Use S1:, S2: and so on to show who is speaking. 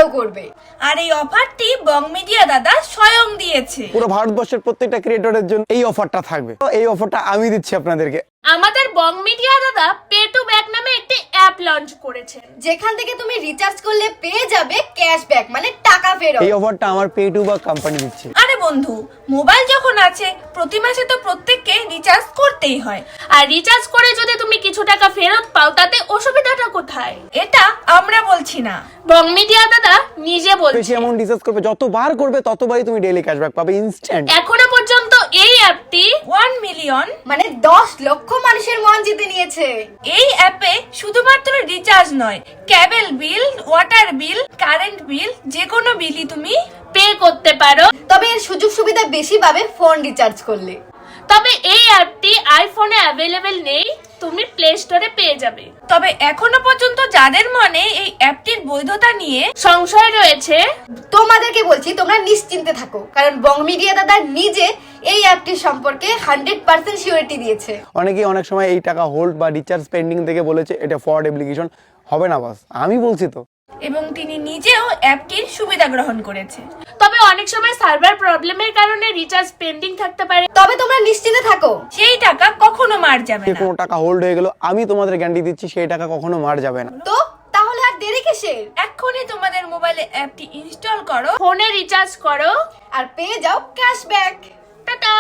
S1: সেটাও করবে। আর এই অফারটি বং মিডিয়া দাদা স্বয়ং দিয়েছে।
S2: পুরো ভারতবর্ষের প্রত্যেকটা ক্রিয়েটরের জন্য এই অফারটা থাকবে। তো এই অফারটা আমি দিচ্ছি আপনাদেরকে।
S3: আমাদের বং মিডিয়া দাদা পে টু ব্যাক নামে একটি অ্যাপ লঞ্চ করেছেন,
S1: যেখান থেকে তুমি রিচার্জ করলে পেয়ে যাবে ক্যাশব্যাক, মানে টাকা ফেরত।
S2: এই অফারটা আমার পে টু বা কোম্পানি দিচ্ছে।
S1: আরে বন্ধু, মোবাইল যখন আছে প্রতি মাসে তো প্রত্যেককে রিচার্জ করতেই হয়।
S3: আর রিচার্জ করে যদি তুমি কিছু টাকা ফেরত পাও তাতে অসুবিধাটা কোথায়?
S1: এটা আমরা বলছি না,
S3: বং মিডিয়া দাদা নিজে
S2: বেশি
S3: বলছে।
S2: অ্যামাউন্ট রিচার্জ করবে, যতবার করবে ততবারই তুমি ডেইলি ক্যাশব্যাক পাবে ইনস্ট্যান্ট।
S3: এখনো পর্যন্ত এই অ্যাপটি
S1: 1 মিলিয়ন মানে 10 লক্ষ মানুষের মন জিতে নিয়েছে। এই অ্যাপে শুধুমাত্র রিচার্জ নয়, কেবল বিল, ওয়াটার বিল, কারেন্ট বিল, যে কোনো বিলই তুমি
S3: পে করতে পারো।
S1: তবে এর সুযোগ সুবিধা বেশি পাবে ফোন রিচার্জ করলে।
S3: তবে এই অ্যাপটি আইফোনে অ্যাভেলেবেল নেই, তুমি প্লে স্টোরে পেয়ে যাবে।
S1: তবে এখনো পর্যন্ত যাদের মনে এই অ্যাপটির বৈধতা নিয়ে
S3: সংশয় রয়েছে,
S1: তোমাদেরকে বলছি তোমরা নিশ্চিন্তে থাকো, কারণ বং মিডিয়া দাদা নিজে এই অ্যাপটির সম্পর্কে 100% সিওরিটি দিয়েছে।
S2: অনেকেই অনেক সময় এই টাকা হোল্ড বা রিচার্জ পেন্ডিং থেকে বলেছে এটা ফ্রড অ্যাপ্লিকেশন, হবে না বাস, আমি বলছি তো।
S1: এবং তিনি নিজেও অ্যাপটির সুবিধা গ্রহণ করেছে।
S3: তবে অনেক সময় সার্ভার প্রবলেমের কারণে রিচার্জ পেন্ডিং থাকতে পারে।
S1: তবে তোমরা নিশ্চিন্তে থাকো, সেই টাকা কখনো মার যাবে
S2: যে
S1: না।
S2: কোনো টাকা হোল্ড হয়ে গেল, আমি তোমাদের গ্যারান্টি দিচ্ছি সেই টাকা কখনো মার যাবে না।
S1: তো তাহলে আর দেরি কিসের? এক্ষুনি তোমাদের মোবাইলে অ্যাপটি ইনস্টল করো
S3: ফোনে রিচার্জ করো
S1: আর পেয়ে যাও ক্যাশব্যাক।
S3: টাটা।